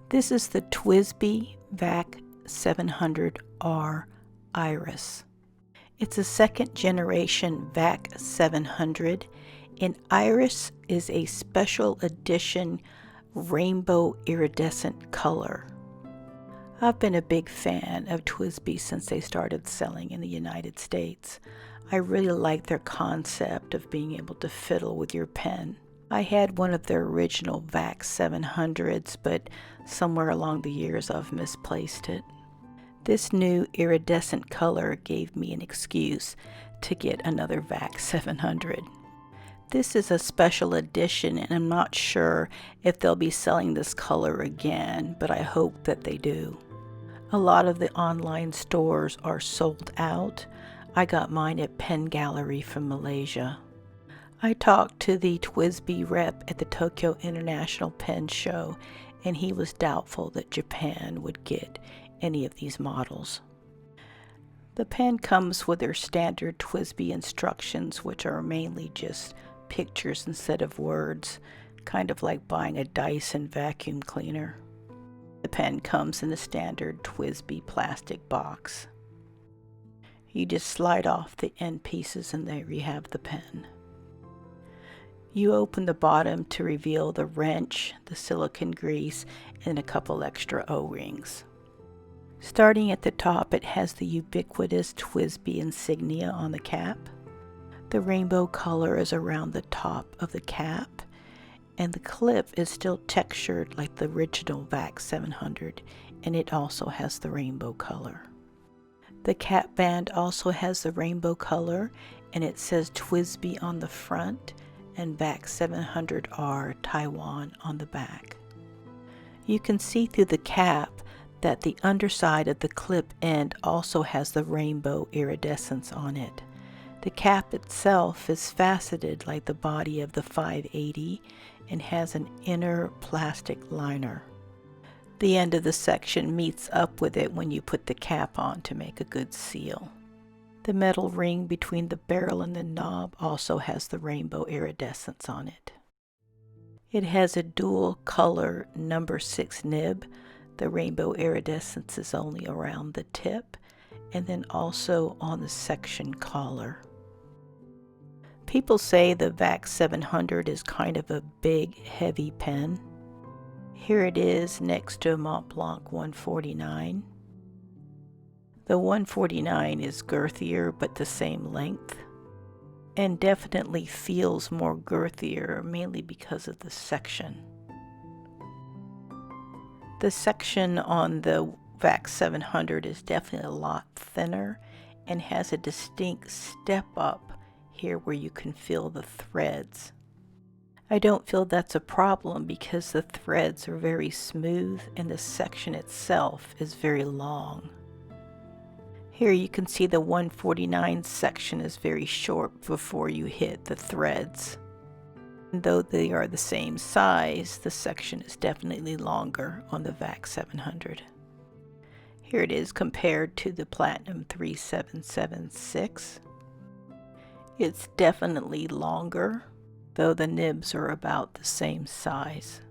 This is the TWSBI VAC700R Iris. It's a second generation VAC700, and Iris is a special edition rainbow iridescent color. I've been a big fan of TWSBI since they started selling in the United States. I really like their concept of being able to fiddle with your pen. I had one of their original VAC700s, but somewhere along the years I've misplaced it. This new iridescent color gave me an excuse to get another VAC700. This is a special edition, and I'm not sure if they'll be selling this color again, but I hope that they do. A lot of the online stores are sold out. I got mine at Pen Gallery from Malaysia. I talked to the TWSBI rep at the Tokyo International Pen Show, and he was doubtful that Japan would get any of these models. The pen comes with their standard TWSBI instructions, which are mainly just pictures instead of words, kind of like buying a Dyson vacuum cleaner. The pen comes in the standard TWSBI plastic box. You just slide off the end pieces and there you have the pen. You open the bottom to reveal the wrench, the silicone grease, and a couple extra O-rings. Starting at the top, it has the ubiquitous TWSBI insignia on the cap. The rainbow color is around the top of the cap, and the clip is still textured like the original VAC700, and it also has the rainbow color. The cap band also has the rainbow color, and it says TWSBI on the front and VAC700R Taiwan on the back. You can see through the cap that the underside of the clip end also has the rainbow iridescence on it. The cap itself is faceted like the body of the 580 and has an inner plastic liner. The end of the section meets up with it when you put the cap on to make a good seal. The metal ring between the barrel and the knob also has the rainbow iridescence on it. It has a dual color number 6 nib. The rainbow iridescence is only around the tip and then also on the section collar. People say the VAC700 is kind of a big, heavy pen. Here it is next to a Montblanc 149. The 149 is girthier but the same length, and definitely feels more girthier, mainly because of the section. The section on the VAC700 is definitely a lot thinner and has a distinct step up here where you can feel the threads. I don't feel that's a problem because the threads are very smooth and the section itself is very long. Here you can see the 149 section is very short before you hit the threads. Though they are the same size, the section is definitely longer on the VAC700. Here it is compared to the Platinum 3776. It's definitely longer, though the nibs are about the same size.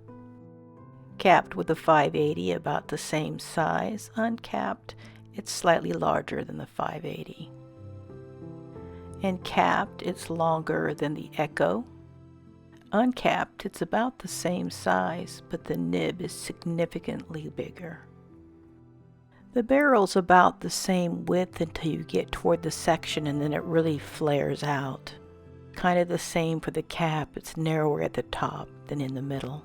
Capped with the 580, about the same size. Uncapped, it's slightly larger than the 580. And capped, it's longer than the Echo. Uncapped, it's about the same size, but the nib is significantly bigger. The barrel's about the same width until you get toward the section, and then it really flares out. Kind of the same for the cap, it's narrower at the top than in the middle.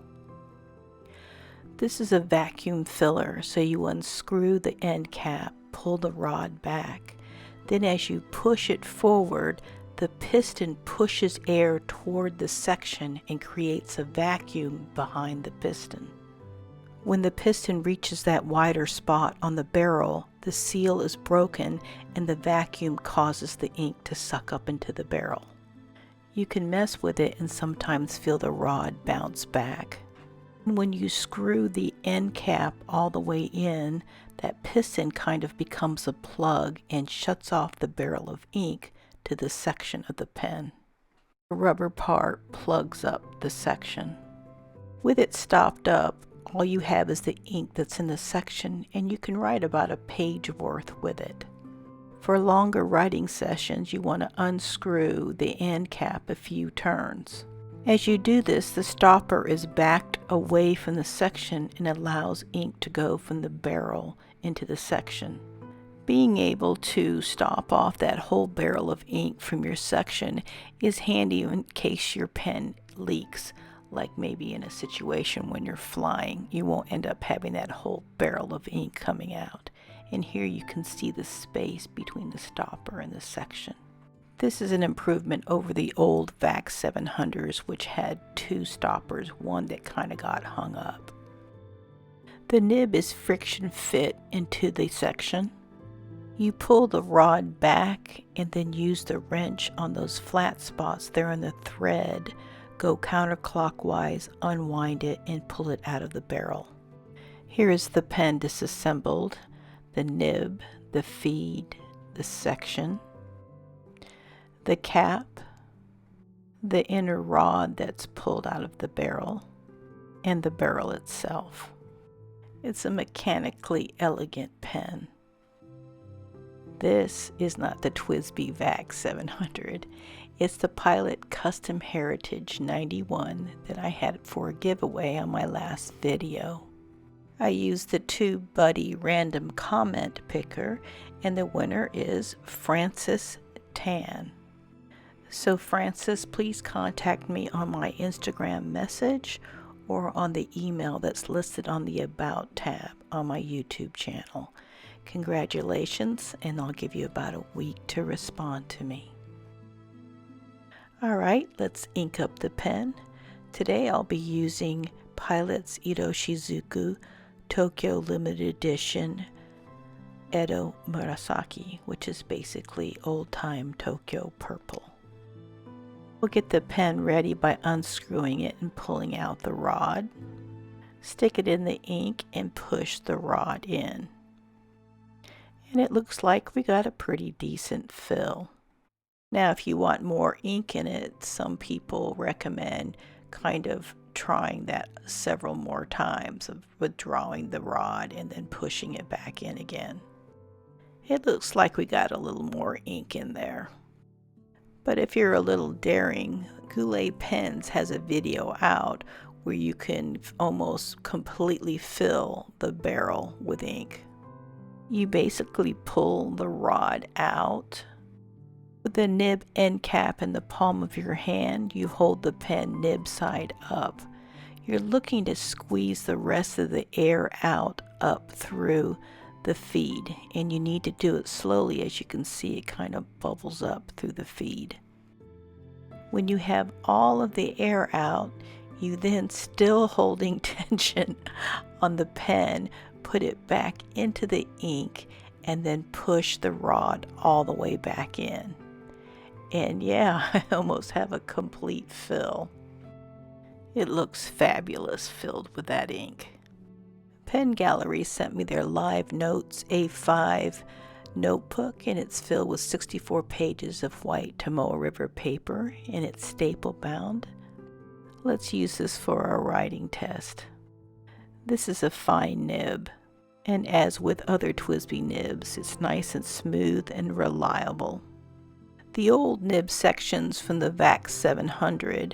This is a vacuum filler, so you unscrew the end cap, pull the rod back. Then as you push it forward, the piston pushes air toward the section and creates a vacuum behind the piston. When the piston reaches that wider spot on the barrel, the seal is broken and the vacuum causes the ink to suck up into the barrel. You can mess with it and sometimes feel the rod bounce back. When you screw the end cap all the way in, that piston kind of becomes a plug and shuts off the barrel of ink to the section of the pen. The rubber part plugs up the section. With it stopped up, all you have is the ink that's in the section, and you can write about a page worth with it. For longer writing sessions, you want to unscrew the end cap a few turns. As you do this, the stopper is backed away from the section and allows ink to go from the barrel into the section. Being able to stop off that whole barrel of ink from your section is handy in case your pen leaks, like maybe in a situation when you're flying. You won't end up having that whole barrel of ink coming out. And here you can see the space between the stopper and the section. This is an improvement over the old VAC700s, which had two stoppers, one that kind of got hung up. The nib is friction fit into the section. You pull the rod back and then use the wrench on those flat spots there on the thread. Go counterclockwise, unwind it, and pull it out of the barrel. Here is the pen disassembled. The nib, the feed, the section, the cap, the inner rod that's pulled out of the barrel, and the barrel itself. It's a mechanically elegant pen. This is not the TWSBI VAC700. It's the Pilot Custom Heritage 91 that I had for a giveaway on my last video. I used the TwoBuddy random comment picker, and the winner is Francis Tan. So Francis, please contact me on my Instagram message or on the email that's listed on the About tab on my YouTube channel. Congratulations, and I'll give you about a week to respond to me. Alright, let's ink up the pen. Today I'll be using Pilot's Iroshizuku Tokyo Limited Edition Edo Murasaki, which is basically old-time Tokyo purple. We'll get the pen ready by unscrewing it and pulling out the rod. Stick it in the ink and push the rod in. And it looks like we got a pretty decent fill. Now if you want more ink in it, some people recommend kind of trying that several more times of withdrawing the rod and then pushing it back in again. It looks like we got a little more ink in there. But if you're a little daring, Goulet Pens has a video out where you can almost completely fill the barrel with ink. You basically pull the rod out. With the nib end cap in the palm of your hand, you hold the pen nib side up. You're looking to squeeze the rest of the air out up through the feed, and you need to do it slowly. As you can see, it kind of bubbles up through the feed. When you have all of the air out, you then, still holding tension on the pen, put it back into the ink and then push the rod all the way back in. And yeah, I almost have a complete fill. It looks fabulous filled with that ink. Pen Gallery sent me their Live Notes A5 notebook, and it's filled with 64 pages of white Tomoe River paper, and it's staple bound. Let's use this for our writing test. This is a fine nib, and as with other TWSBI nibs, it's nice and smooth and reliable. The old nib sections from the VAC700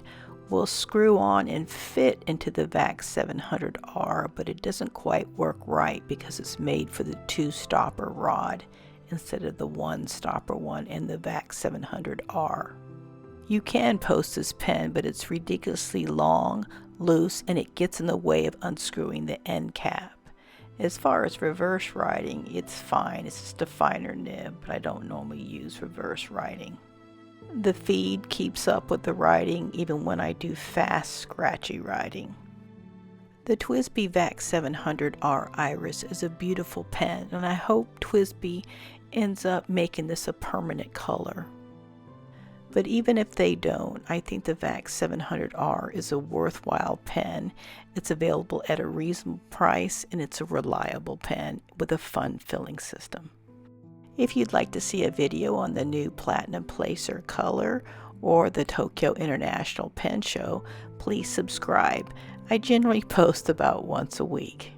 will screw on and fit into the VAC700R, but it doesn't quite work right because it's made for the two stopper rod instead of the one stopper one in the VAC700R. You can post this pen, but it's ridiculously long, loose, and it gets in the way of unscrewing the end cap. As far as reverse writing, it's fine. It's just a finer nib, but I don't normally use reverse writing. The feed keeps up with the writing even when I do fast, scratchy writing. The TWSBI VAC700R Iris is a beautiful pen, and I hope TWSBI ends up making this a permanent color. But even if they don't, I think the VAC700R is a worthwhile pen. It's available at a reasonable price, and it's a reliable pen with a fun filling system. If you'd like to see a video on the new Platinum Placer color or the Tokyo International Pen Show, please subscribe. I generally post about once a week.